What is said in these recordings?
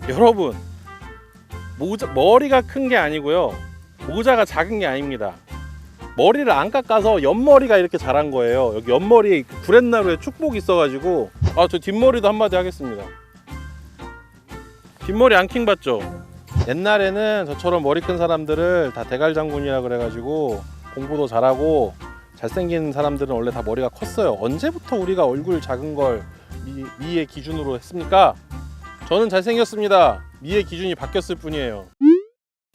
여러분, 머리가 큰 게 아니고요, 모자가 작은 게 아닙니다. 머리를 안 깎아서 옆머리가 이렇게 자란 거예요. 여기 옆머리에 구렛나루에 축복이 있어가지고. 저 뒷머리도 한마디 하겠습니다. 뒷머리 앙킹 받죠? 옛날에는 저처럼 머리 큰 사람들을 다 대갈장군이라 그래가지고 공부도 잘하고 잘생긴 사람들은 원래 다 머리가 컸어요. 언제부터 우리가 얼굴 작은 걸 미의 기준으로 했습니까? 저는 잘생겼습니다. 미의 기준이 바뀌었을 뿐이에요.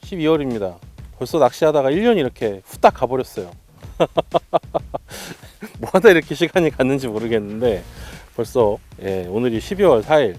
12월입니다. 벌써 낚시하다가 1년이 이렇게 후딱 가버렸어요. 뭐 하다 이렇게 시간이 갔는지 모르겠는데 벌써 오늘이 12월 4일,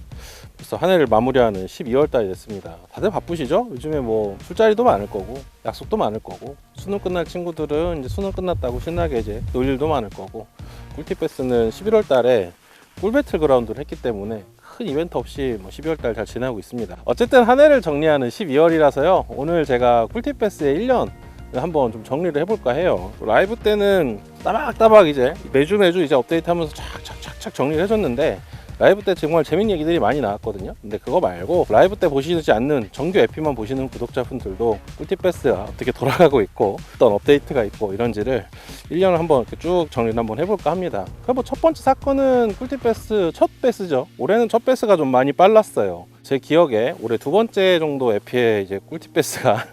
벌써 한 해를 마무리하는 12월 달이 됐습니다. 다들 바쁘시죠? 요즘에 뭐 술자리도 많을 거고 약속도 많을 거고, 수능 끝날 친구들은 이제 수능 끝났다고 신나게 이제 놀 일도 많을 거고, 꿀팁패스는 11월 달에 꿀배틀 그라운드를 했기 때문에 큰 이벤트 없이 12월 달 잘 지나고 있습니다. 어쨌든 한 해를 정리하는 12월이라서요. 오늘 제가 꿀팁패스의 1년 한번 좀 정리를 해볼까 해요. 라이브 때는 따박따박 이제 매주 이제 업데이트하면서 착착착착 정리를 해줬는데, 라이브 때 정말 재밌는 얘기들이 많이 나왔거든요. 근데 그거 말고 라이브 때 보시지 않는 정규 에피만 보시는 구독자분들도 꿀팁패스가 어떻게 돌아가고 있고 어떤 업데이트가 있고 이런지를 1년을 한번 이렇게 쭉 정리를 한번 해볼까 합니다. 그럼 첫 번째 사건은 꿀팁패스 첫 패스죠. 올해는 첫 패스가 좀 많이 빨랐어요. 제 기억에 올해 두 번째 정도 에피에 이제 꿀팁패스가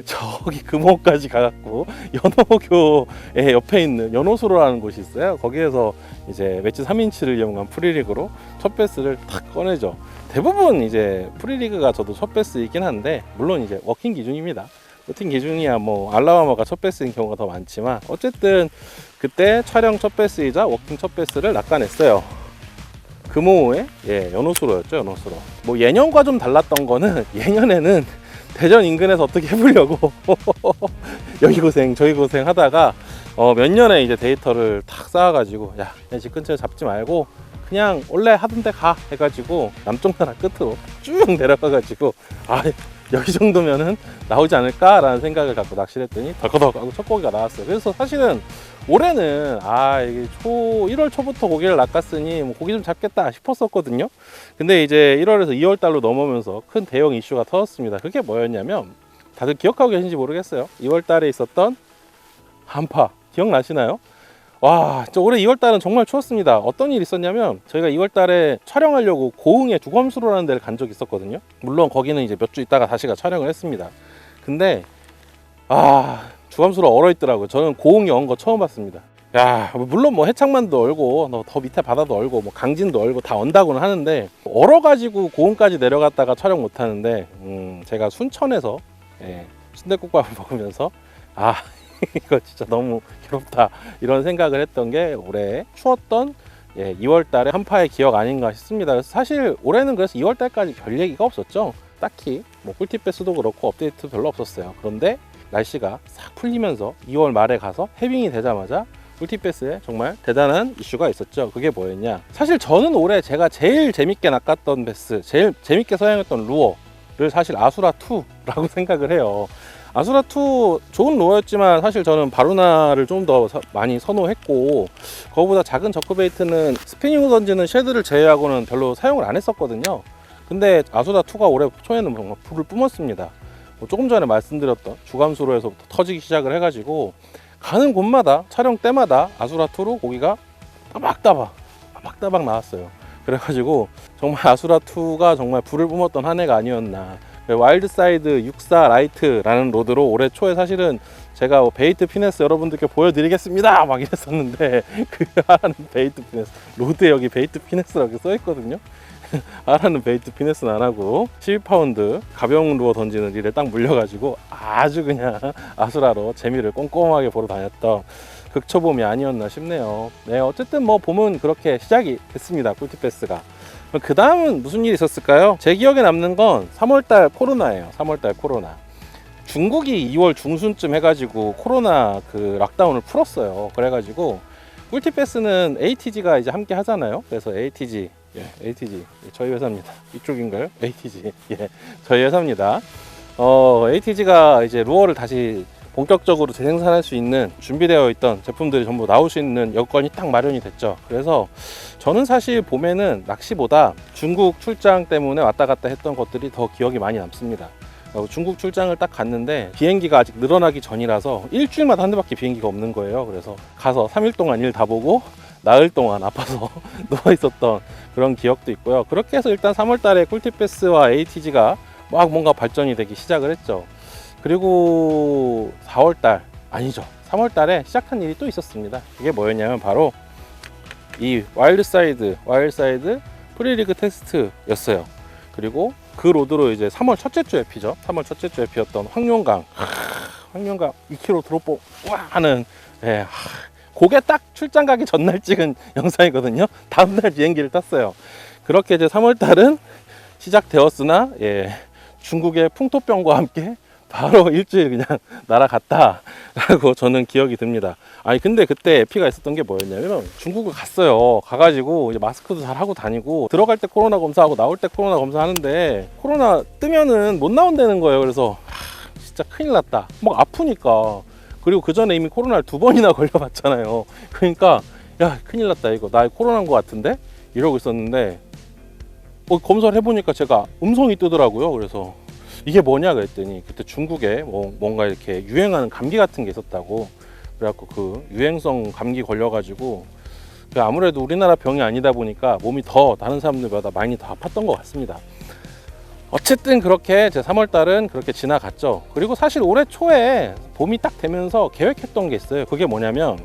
저기 금호까지 가갖고 연호교의 옆에 있는 연호수로라는 곳이 있어요. 거기에서 이제 매치 3인치를 이용한 프리리그로 첫 패스를 탁 꺼내죠. 대부분 이제 프리리그가 저도 첫 패스이긴 한데, 물론 이제 워킹 기준입니다. 워킹 기준이야 뭐 알라바마가 첫 패스인 경우가 더 많지만, 어쨌든 그때 촬영 첫 패스이자 워킹 첫 패스를 낚아냈어요. 금호의 연호수로였죠. 연호수로. 뭐 예년과 좀 달랐던 거는, 예년에는 대전 인근에서 어떻게 해보려고 여기 고생 저기 고생 하다가 몇 년에 이제 데이터를 탁 쌓아가지고, 야, 집 근처에 잡지 말고 그냥 원래 하던 데 가 해가지고 남쪽 나라 끝으로 쭉 내려가가지고, 여기 정도면은 나오지 않을까라는 생각을 갖고 낚시를 했더니 덜커덕 하고 첫 고기가 나왔어요. 그래서 사실은 올해는 이게 1월 초부터 고기를 낚았으니 뭐 고기 좀 잡겠다 싶었었거든요. 근데 이제 1월에서 2월 달로 넘어오면서 큰 대형 이슈가 터졌습니다. 그게 뭐였냐면, 다들 기억하고 계신지 모르겠어요. 2월 달에 있었던 한파 기억나시나요? 와, 올해 2월 달은 정말 추웠습니다. 어떤 일이 있었냐면, 저희가 2월 달에 촬영하려고 고흥의 주검수로라는 데를 간 적이 있었거든요. 물론 거기는 이제 몇 주 있다가 다시가 촬영을 했습니다. 근데 주검수로 얼어 있더라고요. 저는 고흥에 온 거 처음 봤습니다. 야, 물론 뭐 해창만도 얼고 더 밑에 바다도 얼고 뭐 강진도 얼고 다 언다고는 하는데, 얼어가지고 고흥까지 내려갔다가 촬영 못 하는데, 제가 순천에서 순댓국밥을 먹으면서 이거 진짜 너무 괴롭다 이런 생각을 했던 게 올해 추웠던 2월 달의 한파의 기억 아닌가 싶습니다. 그래서 사실 올해는 그래서 2월 달까지 별 얘기가 없었죠. 딱히 뭐 꿀팁 패스도 그렇고 업데이트 별로 없었어요. 그런데 날씨가 싹 풀리면서 2월 말에 가서 해빙이 되자마자 꿀팁 패스에 정말 대단한 이슈가 있었죠. 그게 뭐였냐, 사실 저는 올해 제가 제일 재밌게 낚았던 패스, 제일 재밌게 사용했던 루어를 사실 아수라2라고 생각을 해요. 아수라2 좋은 루어였지만 사실 저는 바루나를 좀 더 많이 선호했고, 그거보다 작은 저크베이트는 스피닝으로 던지는 쉐드를 제외하고는 별로 사용을 안 했었거든요. 근데 아수라2가 올해 초에는 정말 불을 뿜었습니다. 조금 전에 말씀드렸던 주감수로에서부터 터지기 시작을 해가지고, 가는 곳마다 촬영 때마다 아수라2로 고기가 따박따박 나왔어요. 그래가지고 정말 아수라2가 정말 불을 뿜었던 한 해가 아니었나. 와일드사이드 64 라이트라는 로드로 올해 초에 사실은 제가 베이트 피네스 여러분들께 보여드리겠습니다 막 이랬었는데, 그 하라는 베이트 피네스, 로드에 여기 베이트 피네스라고 써있거든요. 하라는 베이트 피네스는 안 하고 12파운드 가벼운 루어 던지는 일에 딱 물려가지고 아주 그냥 아수라로 재미를 꼼꼼하게 보러 다녔던 극초봄이 아니었나 싶네요. 어쨌든 뭐 봄은 그렇게 시작이 됐습니다. 꿀팁패스가. 그 다음은 무슨 일이 있었을까요? 제 기억에 남는 건 3월달 코로나예요. 3월달 코로나. 중국이 2월 중순쯤 해가지고 코로나 그 락다운을 풀었어요. 그래가지고 꿀팁패스는 ATG가 이제 함께 하잖아요. 그래서 ATG, ATG 저희 회사입니다. 이쪽인가요? ATG, 저희 회사입니다. ATG가 이제 루어를 다시 본격적으로 재생산할 수 있는 준비되어 있던 제품들이 전부 나올 수 있는 여건이 딱 마련이 됐죠. 그래서 저는 사실 봄에는 낚시보다 중국 출장 때문에 왔다 갔다 했던 것들이 더 기억이 많이 남습니다. 중국 출장을 딱 갔는데 비행기가 아직 늘어나기 전이라서 일주일마다 한 대밖에 비행기가 없는 거예요. 그래서 가서 3일 동안 일 다 보고 나흘 동안 아파서 누워 있었던 그런 기억도 있고요. 그렇게 해서 일단 3월 달에 꿀팁패스와 ATG가 막 뭔가 발전이 되기 시작을 했죠. 그리고 4월 달 아니죠, 3월 달에 시작한 일이 또 있었습니다. 그게 뭐였냐면 바로 이 와일드사이드 프리리그 테스트였어요. 그리고 그 로드로 이제 3월 첫째 주에 피죠. 3월 첫째 주에 피었던 황룡강 2kg 드롭봉 와 하는, 예, 그게 딱 출장 가기 전날 찍은 영상이거든요. 다음날 비행기를 tas어요. 그렇게 이제 3월 달은 시작되었으나, 예, 중국의 풍토병과 함께 바로 일주일 그냥 날아갔다라고 저는 기억이 듭니다. 아니 근데 그때 에피가 있었던 게 뭐였냐면 중국을 갔어요. 가가지고 이제 마스크도 잘 하고 다니고 들어갈 때 코로나 검사하고 나올 때 코로나 검사하는데 코로나 뜨면은 못 나온다는 거예요. 그래서 진짜 큰일 났다. 막 아프니까. 그리고 그 전에 이미 코로나를 2번이나 걸려봤잖아요. 그러니까 야 큰일 났다, 이거 나 코로나인 것 같은데 이러고 있었는데 검사를 해보니까 제가 음성이 뜨더라고요. 그래서 이게 뭐냐 그랬더니 그때 중국에 뭔가 이렇게 유행하는 감기 같은 게 있었다고. 그래갖고 그 유행성 감기 걸려가지고 아무래도 우리나라 병이 아니다 보니까 몸이 더 다른 사람들보다 많이 더 아팠던 것 같습니다. 어쨌든 그렇게 제 3월달은 그렇게 지나갔죠. 그리고 사실 올해 초에 봄이 딱 되면서 계획했던 게 있어요. 그게 뭐냐면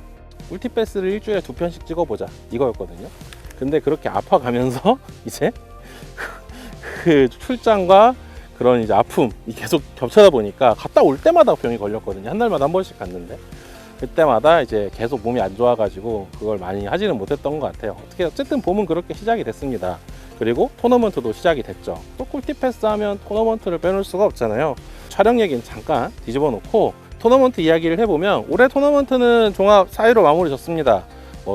꿀팁패스를 일주일에 2편씩 찍어보자 이거였거든요. 근데 그렇게 아파가면서 이제 그 출장과 그런 이제 아픔이 계속 겹쳐다 보니까 갔다 올 때마다 병이 걸렸거든요. 한 달마다 한 번씩 갔는데 그때마다 이제 계속 몸이 안 좋아가지고 그걸 많이 하지는 못했던 것 같아요. 어쨌든 봄은 그렇게 시작이 됐습니다. 그리고 토너먼트도 시작이 됐죠. 또 꿀팁패스 하면 토너먼트를 빼놓을 수가 없잖아요. 촬영 얘기는 잠깐 뒤집어 놓고 토너먼트 이야기를 해보면 올해 토너먼트는 종합 4위로 마무리 졌습니다.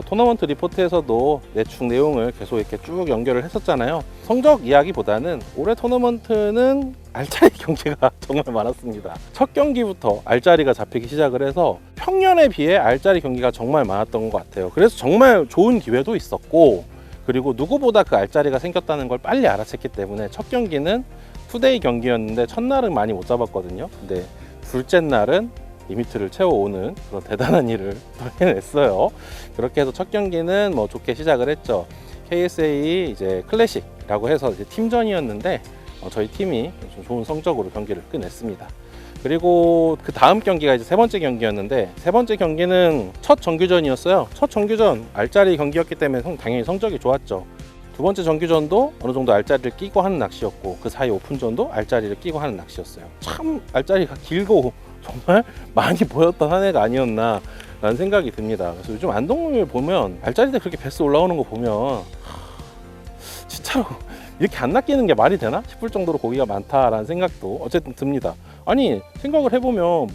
토너먼트 리포트에서도 대충 내용을 계속 이렇게 쭉 연결을 했었잖아요. 성적 이야기보다는 올해 토너먼트는 알짜리 경기가 정말 많았습니다. 첫 경기부터 알짜리가 잡히기 시작을 해서 평년에 비해 알짜리 경기가 정말 많았던 것 같아요. 그래서 정말 좋은 기회도 있었고, 그리고 누구보다 그 알짜리가 생겼다는 걸 빨리 알아챘기 때문에 첫 경기는 투데이 경기였는데 첫날은 많이 못 잡았거든요. 근데 둘째 날은 리미트를 채워오는 그런 대단한 일을 해냈어요. 그렇게 해서 첫 경기는 좋게 시작을 했죠. KSA 이제 클래식이라고 해서 이제 팀전이었는데 저희 팀이 좀 좋은 성적으로 경기를 끝냈습니다. 그리고 그 다음 경기가 이제 세 번째 경기였는데 세 번째 경기는 첫 정규전이었어요. 첫 정규전 알짜리 경기였기 때문에 당연히 성적이 좋았죠. 두 번째 정규전도 어느 정도 알짜리를 끼고 하는 낚시였고 그 사이 오픈전도 알짜리를 끼고 하는 낚시였어요. 참 알짜리가 길고 정말 많이 보였던 한 해가 아니었나 라는 생각이 듭니다. 그래서 요즘 안동을 보면 알짜리들 그렇게 배스 올라오는 거 보면 진짜로 이렇게 안 낚이는 게 말이 되나 싶을 정도로 고기가 많다라는 생각도 어쨌든 듭니다. 아니 생각을 해보면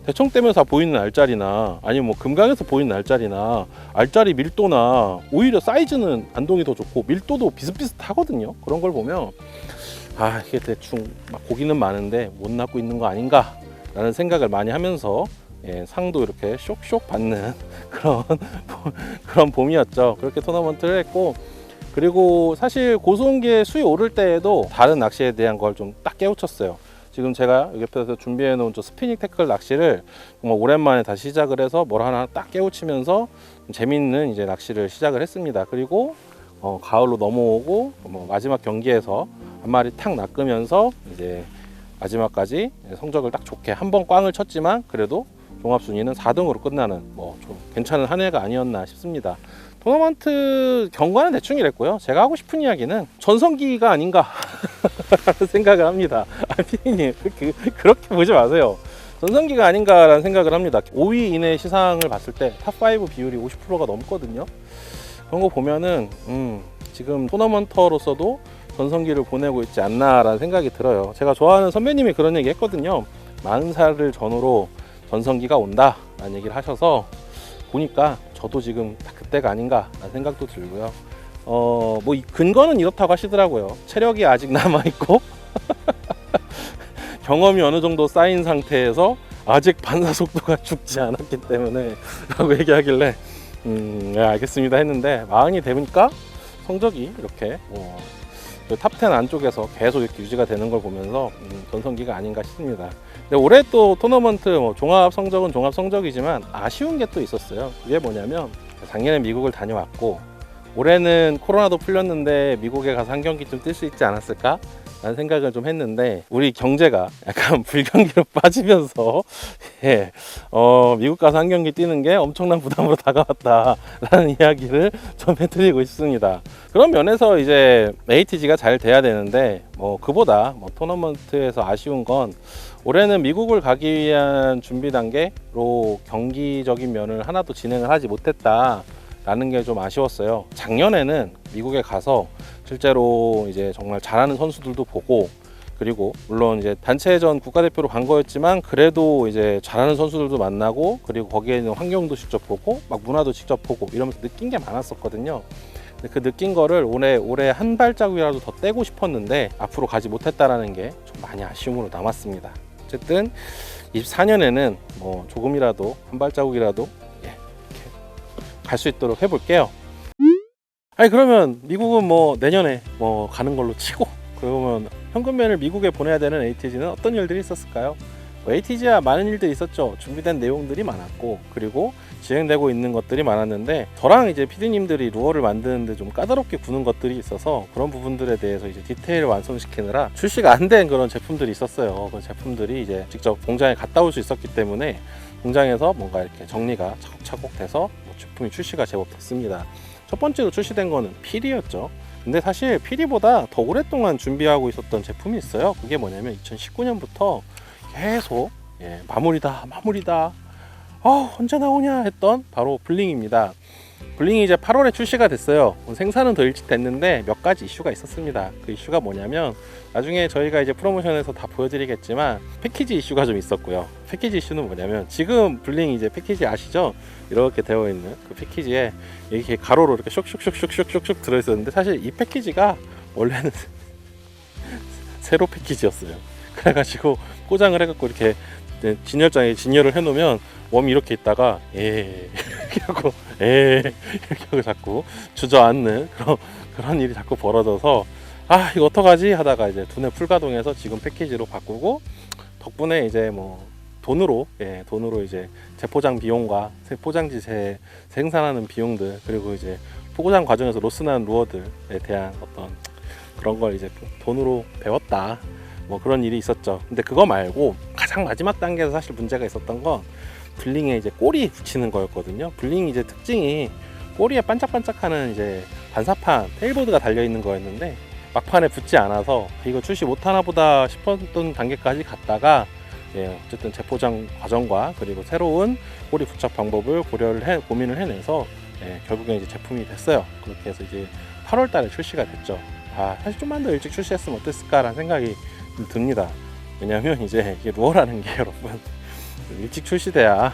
대청댐에서 보이는 알짜리나 아니면 금강에서 보이는 알짜리나 알짜리 밀도나 오히려 사이즈는 안동이 더 좋고 밀도도 비슷비슷하거든요. 그런 걸 보면 이게 대충 고기는 많은데 못 낚고 있는 거 아닌가 라는 생각을 많이 하면서 상도 이렇게 쇽쇽 받는 그런 봄이었죠. 그렇게 토너먼트를 했고, 그리고 사실 고소온기에 수위 오를 때에도 다른 낚시에 대한 걸 좀 딱 깨우쳤어요. 지금 제가 여기 옆에서 준비해 놓은 저 스피닝 태클 낚시를 정말 오랜만에 다시 시작을 해서 뭘 하나 딱 깨우치면서 재밌는 이제 낚시를 시작을 했습니다. 그리고 가을로 넘어오고 마지막 경기에서 한 마리 탁 낚으면서 이제 마지막까지 성적을 딱 좋게 한 번 꽝을 쳤지만 그래도 종합순위는 4등으로 끝나는 좀 괜찮은 한 해가 아니었나 싶습니다. 토너먼트 경과는 대충 이랬고요. 제가 하고 싶은 이야기는 전성기가 아닌가 생각을 합니다. 피디님 그렇게 보지 마세요. 전성기가 아닌가라는 생각을 합니다. 5위 이내 시상을 봤을 때 탑5 비율이 50%가 넘거든요. 그런 거 보면은 지금 토너먼터로서도 전성기를 보내고 있지 않나라는 생각이 들어요. 제가 좋아하는 선배님이 그런 얘기 했거든요. 40살을 전후로 전성기가 온다 라는 얘기를 하셔서 보니까 저도 지금 딱 그때가 아닌가 라는 생각도 들고요. 근거는 이렇다고 하시더라고요. 체력이 아직 남아있고 경험이 어느 정도 쌓인 상태에서 아직 반사 속도가 죽지 않았기 때문에 라고 얘기하길래 네, 알겠습니다 했는데, 마흔이 되니까 성적이 이렇게 탑10 안쪽에서 계속 이렇게 유지가 되는 걸 보면서 전성기가 아닌가 싶습니다. 근데 올해 또 토너먼트 종합 성적은 종합 성적이지만 아쉬운 게 또 있었어요. 그게 뭐냐면, 작년에 미국을 다녀왔고 올해는 코로나도 풀렸는데 미국에 가서 한 경기 좀 뛸 수 있지 않았을까 라는 생각을 좀 했는데, 우리 경제가 약간 불경기로 빠지면서 미국 가서 한 경기 뛰는 게 엄청난 부담으로 다가왔다라는 이야기를 좀 해드리고 있습니다. 그런 면에서 이제 ATG가 잘 돼야 되는데, 그보다 토너먼트에서 아쉬운 건, 올해는 미국을 가기 위한 준비 단계로 경기적인 면을 하나도 진행을 하지 못했다 라는 게 좀 아쉬웠어요. 작년에는 미국에 가서 실제로 이제 정말 잘하는 선수들도 보고, 그리고 물론 이제 단체전 국가대표로 간 거였지만 그래도 이제 잘하는 선수들도 만나고, 그리고 거기에 있는 환경도 직접 보고 막 문화도 직접 보고 이러면서 느낀 게 많았었거든요. 근데 그 느낀 거를 올해 한 발자국이라도 더 떼고 싶었는데 앞으로 가지 못했다라는 게 좀 많이 아쉬움으로 남았습니다. 어쨌든 24년에는 조금이라도 한 발자국이라도 갈 수 있도록 해볼게요. 아니, 그러면 미국은 내년에 가는 걸로 치고, 그러면 현금면을 미국에 보내야 되는 ATG는 어떤 일들이 있었을까요? ATG야 많은 일들이 있었죠. 준비된 내용들이 많았고, 그리고 진행되고 있는 것들이 많았는데, 저랑 이제 PD님들이 루어를 만드는데 좀 까다롭게 구는 것들이 있어서 그런 부분들에 대해서 이제 디테일을 완성시키느라 출시가 안 된 그런 제품들이 있었어요. 그 제품들이 이제 직접 공장에 갔다 올 수 있었기 때문에 공장에서 뭔가 이렇게 정리가 차곡차곡 돼서 제품이 출시가 제법 됐습니다. 첫 번째로 출시된 거는 필이었죠. 근데 사실 필이보다 더 오랫동안 준비하고 있었던 제품이 있어요. 그게 뭐냐면 2019년부터 계속 마무리다 언제 나오냐 했던 바로 블링입니다. 블링이 이제 8월에 출시가 됐어요. 생산은 더 일찍 됐는데 몇 가지 이슈가 있었습니다. 그 이슈가 뭐냐면, 나중에 저희가 이제 프로모션에서 다 보여드리겠지만 패키지 이슈가 좀 있었고요. 패키지 이슈는 뭐냐면, 지금 블링 이제 패키지 아시죠? 이렇게 되어 있는 그 패키지에 이렇게 가로로 이렇게 슉슉슉슉슉슉 들어있었는데, 사실 이 패키지가 원래는 세로 패키지였어요. 그래가지고 포장을 해갖고 이렇게 진열장에 진열을 해놓으면 웜이 이렇게 있다가 이렇게 하고 이렇게 하고 자꾸 주저앉는 그런 일이 자꾸 벌어져서, 이거 어떡하지 하다가 이제 두뇌 풀가동해서 지금 패키지로 바꾸고, 덕분에 이제 돈으로 이제 재포장 비용과 포장지 생산하는 비용들, 그리고 이제 포장 과정에서 로스나는 루어들에 대한 어떤 그런 걸 이제 돈으로 배웠다, 그런 일이 있었죠. 근데 그거 말고 가장 마지막 단계에서 사실 문제가 있었던 건 블링에 이제 꼬리 붙이는 거였거든요. 블링 이제 특징이 꼬리에 반짝반짝하는 이제 반사판 테일보드가 달려 있는 거였는데, 막판에 붙지 않아서 이거 출시 못하나 보다 싶었던 단계까지 갔다가, 어쨌든 재포장 과정과 그리고 새로운 꼬리 부착 방법을 고민을 해내서 결국엔 이제 제품이 됐어요. 그렇게 해서 이제 8월 달에 출시가 됐죠. 사실 좀만 더 일찍 출시했으면 어땠을까라는 생각이 듭니다. 왜냐하면 이제 이게 루어라는 게 여러분 일찍 출시돼야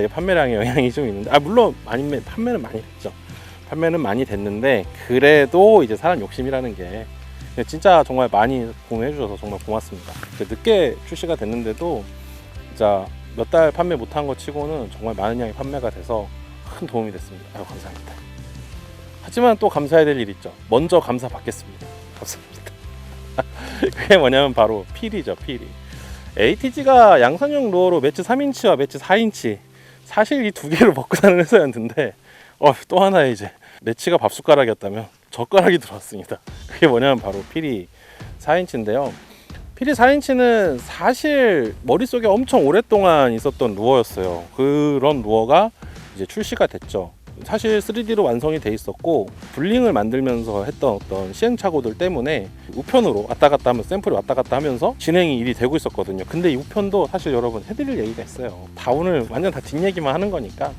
이 판매량에 영향이 좀 있는데, 물론 판매는 많이 됐죠. 판매는 많이 됐는데, 그래도 이제 사람 욕심이라는 게 진짜 정말 많이 구매해 주셔서 정말 고맙습니다. 늦게 출시가 됐는데도 진짜 몇 달 판매 못한 것 치고는 정말 많은 양이 판매가 돼서 큰 도움이 됐습니다. 감사합니다. 하지만 또 감사해야 될 일이 있죠. 먼저 감사 받겠습니다. 감사합니다. 그게 뭐냐면 바로 필이죠. 필이. ATG가 양산형 루어로 매치 3인치와 매치 4인치, 사실 이 두 개를 먹고 사는 회사였는데, 또 하나의 이제 매치가 밥숟가락이었다면 젓가락이 들어왔습니다. 그게 뭐냐면 바로 필이 4인치인데요. 필이 4인치는 사실 머릿속에 엄청 오랫동안 있었던 루어였어요. 그런 루어가 이제 출시가 됐죠. 사실 3D로 완성이 돼 있었고, 블링을 만들면서 했던 어떤 시행착오들 때문에 우편으로 왔다 갔다 하면서 샘플이 왔다 갔다 하면서 진행이 일이 되고 있었거든요. 근데 이 우편도 사실 여러분 해드릴 얘기가 있어요. 다 오늘 완전 다 뒷얘기만 하는 거니까.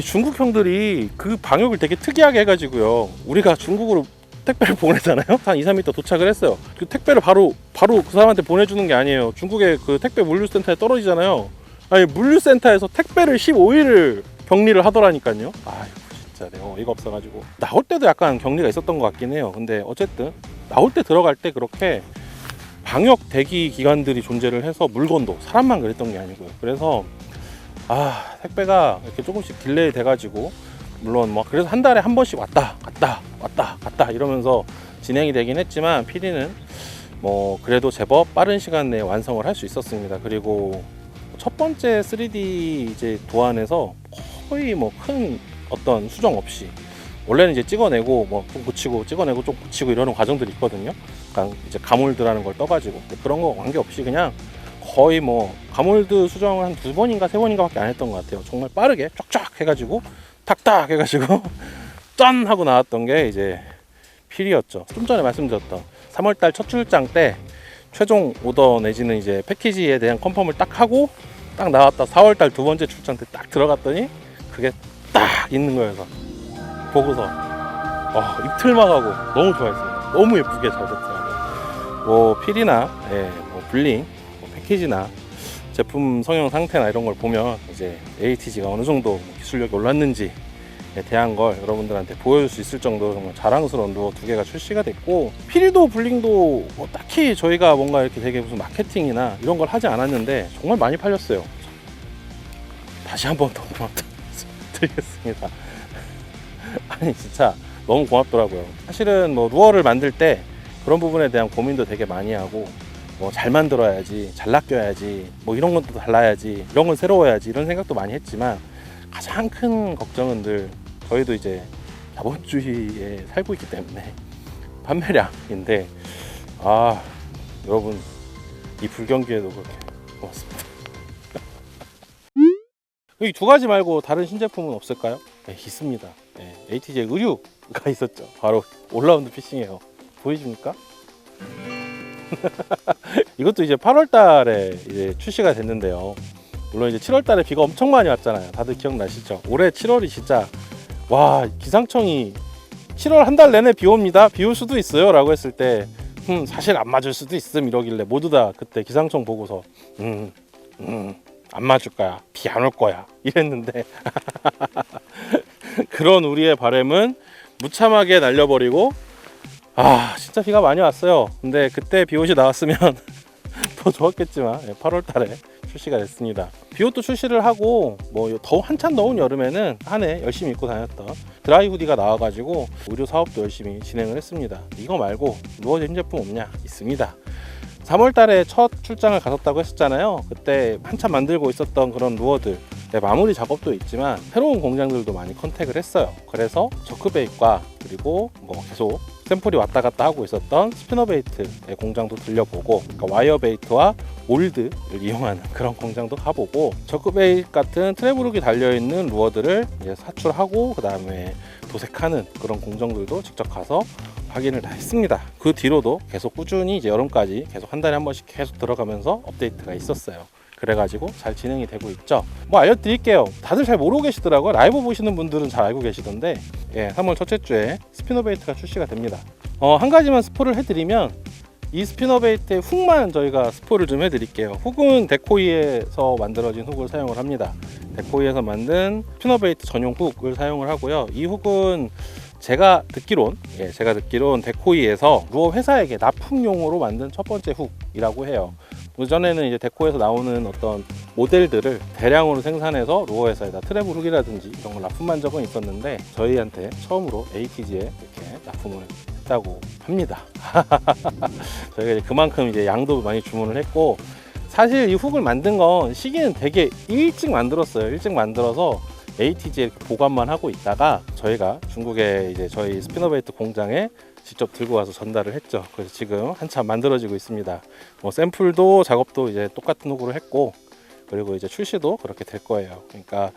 중국 형들이 그 방역을 되게 특이하게 해가지고요, 우리가 중국으로 택배를 보내잖아요. 한 2, 3일 있다 도착을 했어요. 그 택배를 바로 그 사람한테 보내주는 게 아니에요. 중국의 그 택배 물류센터에 떨어지잖아요. 물류센터에서 택배를 15일을 격리를 하더라니까요. 진짜 내가 어이가 없어가지고. 나올 때도 약간 격리가 있었던 것 같긴 해요. 근데 어쨌든 나올 때 들어갈 때 그렇게 방역 대기 기관들이 존재를 해서 물건도 사람만 그랬던 게 아니고요. 그래서 택배가 이렇게 조금씩 딜레이 돼가지고, 물론 뭐 그래서 한 달에 한 번씩 왔다 갔다 이러면서 진행이 되긴 했지만, PD는 뭐 그래도 제법 빠른 시간 내에 완성을 할 수 있었습니다. 그리고 첫 번째 3D 이제 도안에서 거의 뭐 큰 어떤 수정 없이, 원래는 이제 찍어내고 뭐 좀 붙이고 찍어내고 좀 붙이고 이러는 과정들이 있거든요. 그러니까 이제 가몰드라는 걸 떠가지고, 그런 거 관계없이 그냥 거의 뭐 가몰드 수정을 한 2번인가 3번인가 밖에 안 했던 것 같아요. 정말 빠르게 쫙쫙 해가지고 탁탁 해가지고 짠 하고 나왔던 게 이제 필이었죠. 좀 전에 말씀드렸던 3월달 첫 출장 때 최종 오더 내지는 이제 패키지에 대한 컨펌을 딱 하고 딱 나왔다 4월달 두 번째 출장 때 딱 들어갔더니 그게 딱 있는 거여서 보고서 입틀막 하고 너무 좋아했습니다. 너무 예쁘게 잘 됐더라고요. 뭐 필이나 뭐 블링, 뭐 패키지나 제품 성형 상태나 이런 걸 보면 이제 ATG가 어느 정도 기술력이 올랐는지 대한 걸 여러분들한테 보여줄 수 있을 정도로 정말 자랑스러운 루어 2개가 출시가 됐고, 필도 블링도 뭐 딱히 저희가 뭔가 이렇게 되게 무슨 마케팅이나 이런 걸 하지 않았는데 정말 많이 팔렸어요. 다시 한번 더 고맙다 드리겠습니다. 아니 진짜 너무 고맙더라고요. 사실은 뭐 루어를 만들 때 그런 부분에 대한 고민도 되게 많이 하고, 뭐 잘 만들어야지, 잘 낚여야지, 뭐 이런 것도 달라야지, 이런 건 새로워야지, 이런 생각도 많이 했지만, 가장 큰 걱정은 늘 저희도 이제 자본주의에 살고 있기 때문에 판매량인데, 여러분 이 불경기에도 그렇게 고맙습니다. 이 두 가지 말고 다른 신제품은 없을까요? 네, 있습니다. ATG의 의류가 있었죠. 바로 올라운드 피싱이에요. 보이십니까? 이것도 이제 8월 달에 이제 출시가 됐는데요. 물론 이제 7월 달에 비가 엄청 많이 왔잖아요. 다들 기억나시죠? 올해 7월이 진짜, 와, 기상청이 7월 한 달 내내 비 옵니다, 비 올 수도 있어요 라고 했을 때 사실 안 맞을 수도 있음 이러길래 모두 다 그때 기상청 보고서 안 맞을 거야, 비 안 올 거야 이랬는데 그런 우리의 바람은 무참하게 날려버리고, 진짜 비가 많이 왔어요. 근데 그때 비옷이 나왔으면 더 좋았겠지만 8월 달에 출시가 됐습니다. 비옷도 출시를 하고, 뭐 더 한참 더운 여름에는 한 해 열심히 입고 다녔던 드라이 후디가 나와가지고 의류 사업도 열심히 진행을 했습니다. 이거 말고 루어 신제품 없냐? 있습니다. 3월 달에 첫 출장을 갔었다고 했었잖아요. 그때 한참 만들고 있었던 그런 루어들 마무리 작업도 있지만 새로운 공장들도 많이 컨택을 했어요. 그래서 저크베이트과 그리고 뭐 계속 샘플이 왔다 갔다 하고 있었던 스피너베이트의 공장도 들려보고, 그러니까 와이어베이트와 올드를 이용하는 그런 공장도 가보고, 저크베이트 같은 트래블룩이 달려있는 루어들을 이제 사출하고 그 다음에 도색하는 그런 공정들도 직접 가서 확인을 다 했습니다. 그 뒤로도 계속 꾸준히 이제 여름까지 계속 한 달에 한 번씩 계속 들어가면서 업데이트가 있었어요. 그래가지고 잘 진행이 되고 있죠. 뭐 알려드릴게요. 다들 잘 모르고 계시더라고요. 라이브 보시는 분들은 잘 알고 계시던데, 3월 첫째 주에 스피너베이트가 출시가 됩니다. 한 가지만 스포를 해드리면, 이 스피너베이트의 훅만 저희가 스포를 좀 해드릴게요. 훅은 데코이에서 만들어진 훅을 사용을 합니다. 데코이에서 만든 스피너베이트 전용 훅을 사용을 하고요. 이 훅은 제가 듣기론 데코이에서 루어 회사에게 납품용으로 만든 첫 번째 훅이라고 해요. 그전에는 이제 데코에서 나오는 어떤 모델들을 대량으로 생산해서 루어 회사에다 트래블 훅이라든지 이런 걸 납품한 적은 있었는데, 저희한테 처음으로 ATG에 이렇게 납품을 했다고 합니다. 저희가 이제 그만큼 이제 양도 많이 주문을 했고, 사실 이 훅을 만든 건 시기는 되게 일찍 만들었어요. 일찍 만들어서 ATG에 이렇게 보관만 하고 있다가 저희가 중국에 이제 저희 스피너베이트 공장에 직접 들고 와서 전달을 했죠. 그래서 지금 한참 만들어지고 있습니다. 뭐 샘플도 작업도 이제 똑같은 훅으로 했고, 그리고 이제 출시도 그렇게 될 거예요. 그러니까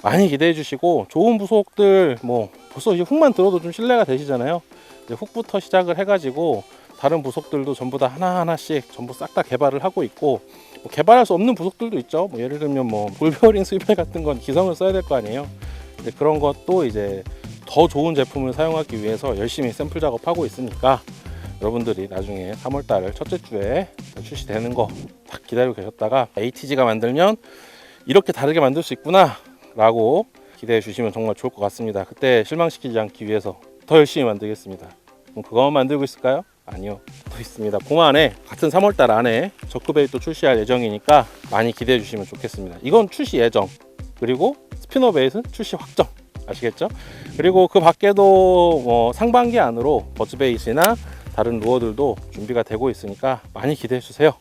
많이 기대해 주시고, 좋은 부속들 뭐 벌써 이제 훅만 들어도 좀 신뢰가 되시잖아요. 이제 훅부터 시작을 해가지고 다른 부속들도 전부 다 하나하나씩 전부 싹 다 개발을 하고 있고, 뭐 개발할 수 없는 부속들도 있죠. 뭐 예를 들면 뭐 볼베어링 스위벨 같은 건 기성을 써야 될 거 아니에요. 근데 그런 것도 이제 더 좋은 제품을 사용하기 위해서 열심히 샘플 작업하고 있으니까, 여러분들이 나중에 3월 달 첫째 주에 출시되는 거 딱 기다리고 계셨다가 ATG가 만들면 이렇게 다르게 만들 수 있구나 라고 기대해 주시면 정말 좋을 것 같습니다. 그때 실망시키지 않기 위해서 더 열심히 만들겠습니다. 그럼 그것만 만들고 있을까요? 아니요, 또 있습니다. 봄 안에 같은 3월달 안에 저크베이트 출시할 예정이니까 많이 기대해 주시면 좋겠습니다. 이건 출시 예정, 그리고 스피너 베이트 출시 확정, 아시겠죠? 그리고 그 밖에도 뭐 상반기 안으로 버즈 베이스나 다른 루어들도 준비가 되고 있으니까 많이 기대해 주세요.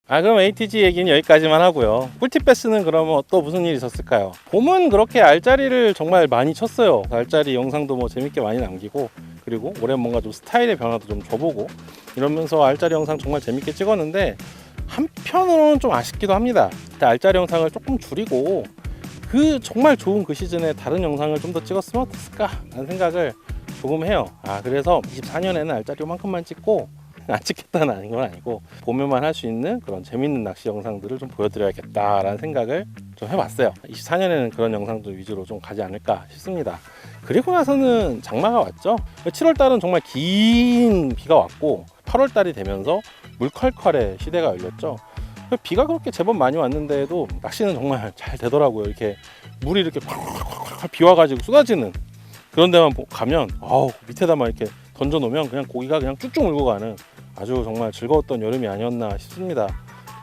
그럼 ATG 얘기는 여기까지만 하고요. 꿀팁 패스는 그러면 또 무슨 일이 있었을까요? 봄은 그렇게 알짜리를 정말 많이 쳤어요. 알짜리 영상도 뭐 재밌게 많이 남기고, 그리고 올해 뭔가 좀 스타일의 변화도 좀 줘보고 이러면서 알짜리 영상 정말 재밌게 찍었는데, 한편으로는 좀 아쉽기도 합니다. 알짜리 영상을 조금 줄이고 그 정말 좋은 그 시즌에 다른 영상을 좀 더 찍었으면 어땠을까 라는 생각을 조금 해요. 그래서 24년에는 알짜리 요만큼만 찍고, 안 찍겠다는 아닌 건 아니고 보면만 할 수 있는 그런 재밌는 낚시 영상들을 좀 보여드려야겠다라는 생각을 좀 해봤어요. 24년에는 그런 영상들 위주로 좀 가지 않을까 싶습니다. 그리고 나서는 장마가 왔죠. 7월달은 정말 긴 비가 왔고, 8월달이 되면서 물컬컬의 시대가 열렸죠. 비가 그렇게 제법 많이 왔는데도 낚시는 정말 잘 되더라고요. 이렇게 물이 이렇게 콸콸콸 비 와가지고 쏟아지는 그런 데만 가면 밑에다만 이렇게 던져 놓으면 그냥 고기가 그냥 쭉쭉 물고 가는 아주 정말 즐거웠던 여름이 아니었나 싶습니다.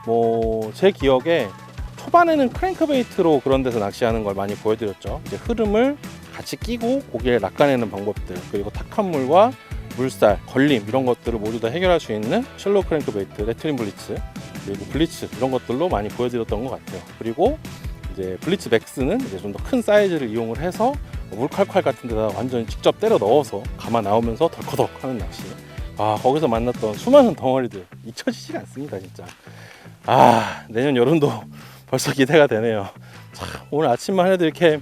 뭐 제 기억에 초반에는 크랭크베이트로 그런 데서 낚시하는 걸 많이 보여드렸죠. 이제 흐름을 같이 끼고 고기를 낚아내는 방법들, 그리고 탁한 물과 물살, 걸림 이런 것들을 모두 다 해결할 수 있는 셜로 크랭크베이트, 레트린 블리츠, 그리고 블리츠 이런 것들로 많이 보여드렸던 것 같아요. 그리고 이제 블리츠 맥스는 이제 좀 더 큰 사이즈를 이용을 해서 물칼칼 같은 데다 완전히 직접 때려 넣어서 감아 나오면서 덜커덕 하는 낚시. 거기서 만났던 수많은 덩어리들 잊혀지지가 않습니다, 진짜. 내년 여름도 벌써 기대가 되네요. 참, 오늘 아침만 해도 이렇게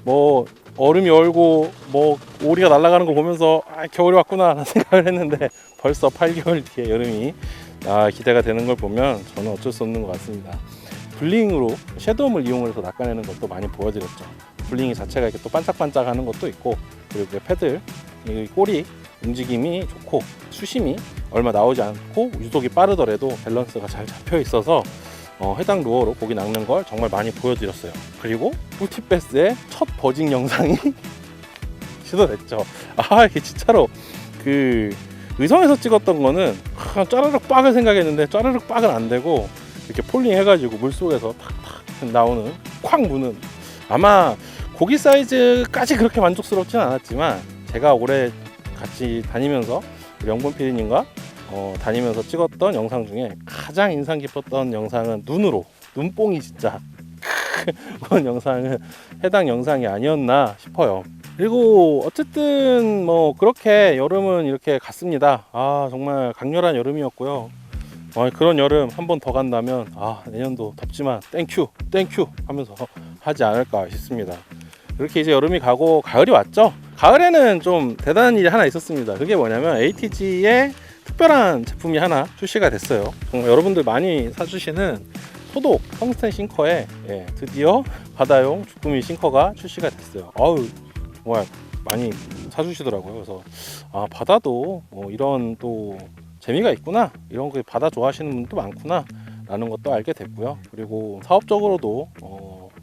뭐 얼음이 얼고 뭐 오리가 날아가는 거 보면서 겨울이 왔구나 라는 생각을 했는데, 벌써 8개월 뒤에 여름이 기대가 되는 걸 보면 저는 어쩔 수 없는 것 같습니다. 블링으로 섀도움을 이용해서 낚아내는 것도 많이 보여드렸죠. 블링이 자체가 이렇게 또 반짝반짝 하는 것도 있고, 그리고 패들 이 꼬리 움직임이 좋고 수심이 얼마 나오지 않고 유속이 빠르더라도 밸런스가 잘 잡혀 있어서 해당 루어로 고기 낚는 걸 정말 많이 보여드렸어요. 그리고 꿀팁 베스의 첫 버징 영상이 시도됐죠. 이게 진짜로 그 의성에서 찍었던 거는 짜르륵 빡을 생각했는데 짜르륵 빡은 안 되고, 이렇게 폴링 해가지고 물속에서 탁탁 나오는 콱 무는, 아마 고기 사이즈까지 그렇게 만족스럽지는 않았지만 제가 올해 같이 다니면서 우리 영본 PD님과 다니면서 찍었던 영상 중에 가장 인상 깊었던 영상은 눈뽕이 진짜 그런 영상은 해당 영상이 아니었나 싶어요. 그리고 어쨌든 뭐 그렇게 여름은 이렇게 갔습니다. 정말 강렬한 여름이었고요. 그런 여름 한 번 더 간다면 내년도 덥지만 땡큐 하면서 하지 않을까 싶습니다. 그렇게 이제 여름이 가고 가을이 왔죠. 가을에는 좀 대단한 일이 하나 있었습니다. 그게 뭐냐면 ATG의 특별한 제품이 하나 출시가 됐어요. 정말 여러분들 많이 사주시는 소독 텅스텐 싱커에 드디어 바다용 주꾸미 싱커가 출시가 됐어요. 정말 많이 사주시더라고요. 그래서 바다도 뭐 이런 또 재미가 있구나, 이런 거 바다 좋아하시는 분도 많구나 라는 것도 알게 됐고요. 그리고 사업적으로도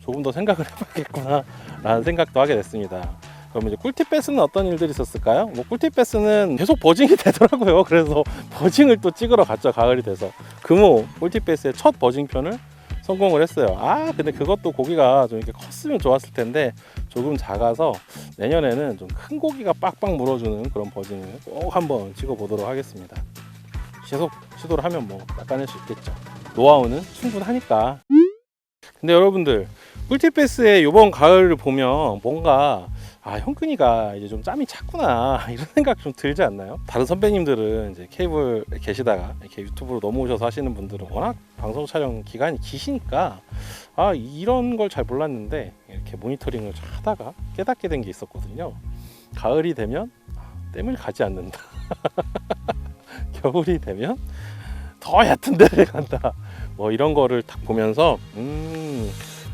조금 더 생각을 해봐야겠구나 라는 생각도 하게 됐습니다. 그럼 이제 꿀팁 패스는 어떤 일들이 있었을까요? 뭐 꿀팁 패스는 계속 버징이 되더라고요. 그래서 버징을 또 찍으러 갔죠. 가을이 돼서 금호 꿀팁 패스의 첫 버징 편을 성공을 했어요. 근데 그것도 고기가 좀 이렇게 컸으면 좋았을 텐데 조금 작아서 내년에는 좀 큰 고기가 빡빡 물어주는 그런 버징을 꼭 한번 찍어 보도록 하겠습니다. 계속 시도를 하면 뭐 낚아낼 수 있겠죠. 노하우는 충분하니까. 근데 여러분들 꿀팁 패스의 이번 가을을 보면 뭔가 형근이가 이제 좀 짬이 찼구나 이런 생각 좀 들지 않나요? 다른 선배님들은 이제 케이블 계시다가 이렇게 유튜브로 넘어오셔서 하시는 분들은 워낙 방송 촬영 기간이 기시니까 이런 걸 잘 몰랐는데 이렇게 모니터링을 하다가 깨닫게 된 게 있었거든요. 가을이 되면 댐을 가지 않는다. 겨울이 되면 더 얕은 데를 간다. 뭐 이런 거를 딱 보면서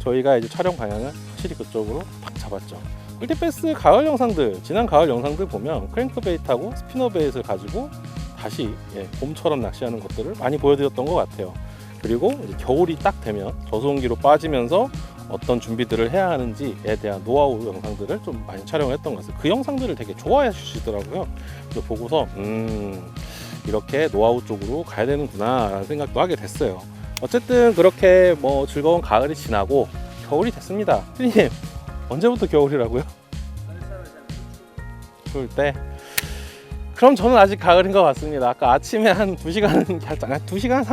저희가 이제 촬영 방향을 확실히 그쪽으로 딱 잡았죠. 꿀팁 패스 가을 영상들, 지난 가을 영상들 보면 크랭크베이트하고 스피너베이트를 가지고 다시 봄처럼 낚시하는 것들을 많이 보여드렸던 것 같아요. 그리고 이제 겨울이 딱 되면 저수온기로 빠지면서 어떤 준비들을 해야 하는지에 대한 노하우 영상들을 좀 많이 촬영했던 것 같아요. 그 영상들을 되게 좋아해 주시더라고요. 그래서 보고서 이렇게 노하우 쪽으로 가야 되는구나 라는 생각도 하게 됐어요. 어쨌든 그렇게 뭐 즐거운 가을이 지나고 겨울이 됐습니다. 피디님, 언제부터 겨울이라고요? 추울 때? 그럼 저는 아직 가을인 것 같습니다. 아까 아침에 한 2시간, 2시간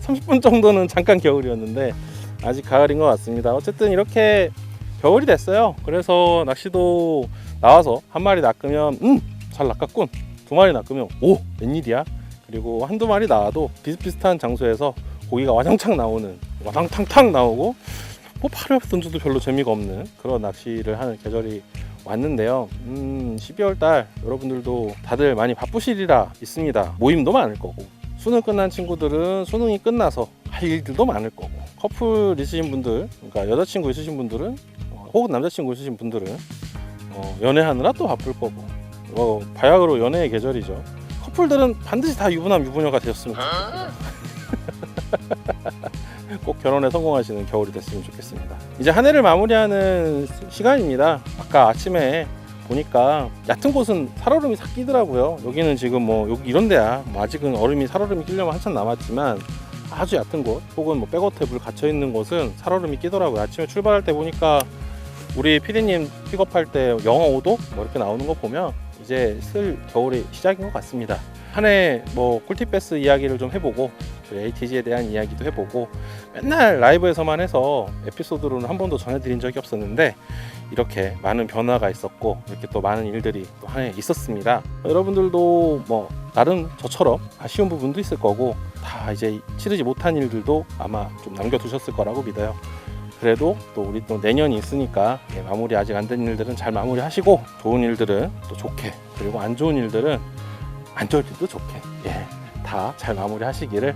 30분 정도는 잠깐 겨울이었는데 아직 가을인 것 같습니다. 어쨌든 이렇게 겨울이 됐어요. 그래서 낚시도 나와서 한 마리 낚으면 잘 낚았군, 두 마리 낚으면 오, 웬일이야. 그리고 한두 마리 나와도 비슷비슷한 장소에서 고기가 와장창 나오는, 와장탕탕 나오고 뭐 바로 옆에 던져도 별로 재미가 없는 그런 낚시를 하는 계절이 왔는데요. 12월 달 여러분들도 다들 많이 바쁘시리라 믿습니다. 모임도 많을 거고, 수능 끝난 친구들은 수능이 끝나서 할 일들도 많을 거고, 커플 있으신 분들, 그러니까 여자친구 있으신 분들은 혹은 남자친구 있으신 분들은 연애하느라 또 바쁠 거고, 바야흐로 연애의 계절이죠. 커플들은 반드시 다 유부남 유부녀가 되셨으면 좋겠고요. 꼭 결혼에 성공하시는 겨울이 됐으면 좋겠습니다. 이제 한 해를 마무리하는 시간입니다. 아까 아침에 보니까 얕은 곳은 살얼음이 싹 끼더라고요. 여기는 지금 뭐 여기 이런 데야 뭐 아직은 살얼음이 끼려면 한참 남았지만, 아주 얕은 곳 혹은 뭐 백워터에 물 갇혀 있는 곳은 살얼음이 끼더라고요. 아침에 출발할 때 보니까 우리 피디님 픽업할 때 영하 5도 뭐 이렇게 나오는 거 보면 이제 슬 겨울이 시작인 것 같습니다. 한 해 뭐 꿀팁 베스 이야기를 좀 해보고, ATG에 대한 이야기도 해보고, 맨날 라이브에서만 해서 에피소드로는 한 번도 전해드린 적이 없었는데 이렇게 많은 변화가 있었고 이렇게 또 많은 일들이 또 한 해 있었습니다. 여러분들도 뭐 나름 저처럼 아쉬운 부분도 있을 거고, 다 이제 치르지 못한 일들도 아마 좀 남겨두셨을 거라고 믿어요. 그래도 또 우리 또 내년이 있으니까 마무리 아직 안 된 일들은 잘 마무리하시고, 좋은 일들은 또 좋게, 그리고 안 좋은 일들은 안 좋을 때도 좋게 다 잘 마무리 하시기를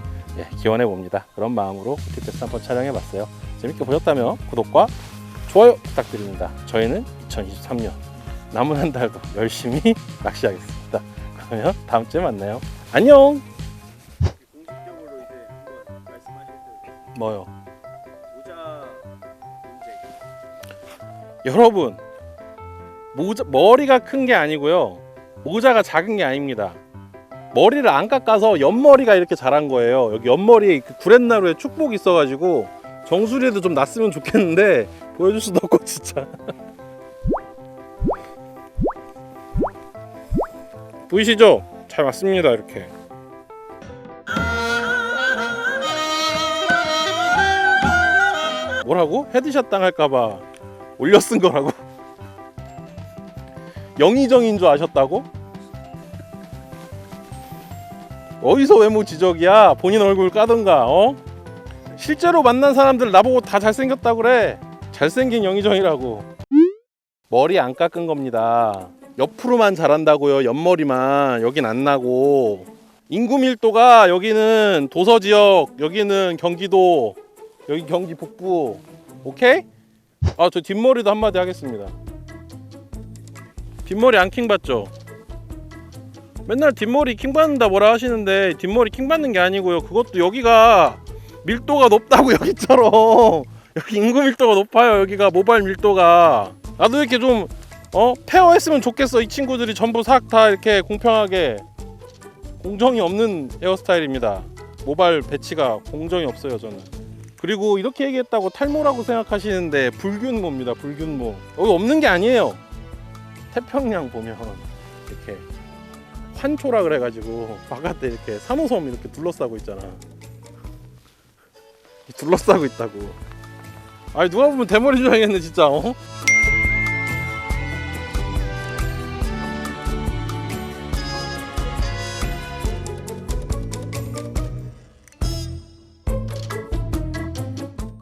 기원해 봅니다. 그런 마음으로 꿀팁 한번 촬영해 봤어요. 재밌게 보셨다면 구독과 좋아요 부탁드립니다. 저희는 2023년 남은 한 달도 열심히 낚시하겠습니다. 그러면 다음 주에 만나요. 안녕. 공식적으로 이제 한번 말씀하실 때 뭐요? 모자 문제. 여러분, 머리가 큰 게 아니고요, 모자가 작은 게 아닙니다. 머리를 안 깎아서 옆머리가 이렇게 자란 거예요. 여기 옆머리에 구렛나루에 축복이 있어가지고 정수리에도 좀 났으면 좋겠는데 보여줄 수도 없고 진짜. 보이시죠? 잘 맞습니다. 이렇게. 뭐라고? 헤드샷 당할까봐 올려 쓴 거라고? 영의정인 줄 아셨다고? 어디서 외모 지적이야? 본인 얼굴 까던가. 실제로 만난 사람들 나보고 다 잘생겼다고 그래. 잘생긴 영의정이라고. 머리 안 깎은 겁니다. 옆으로만 자란다고요. 옆머리만. 여긴 안 나고. 인구 밀도가 여기는 도서지역, 여기는 경기도, 여기 경기 북부. 오케이? 저 뒷머리도 한마디 하겠습니다. 뒷머리 안 킹받죠? 맨날 뒷머리 킹받는다 뭐라 하시는데, 뒷머리 킹받는 게 아니고요, 그것도 여기가 밀도가 높다고. 여기처럼 여기 인구 밀도가 높아요. 여기가 모발 밀도가. 나도 이렇게 좀 페어했으면 좋겠어. 이 친구들이 전부 싹 다 이렇게 공평하게. 공정이 없는 헤어스타일입니다. 모발 배치가 공정이 없어요 저는. 그리고 이렇게 얘기했다고 탈모라고 생각하시는데 불균모입니다. 불균모. 여기 없는 게 아니에요. 태평양 보면 이렇게 환초라 그래가지고 바깥에 이렇게 산호섬 이렇게 둘러싸고 있잖아. 둘러싸고 있다고. 아니 누가 보면 대머리 줄 알겠네 진짜.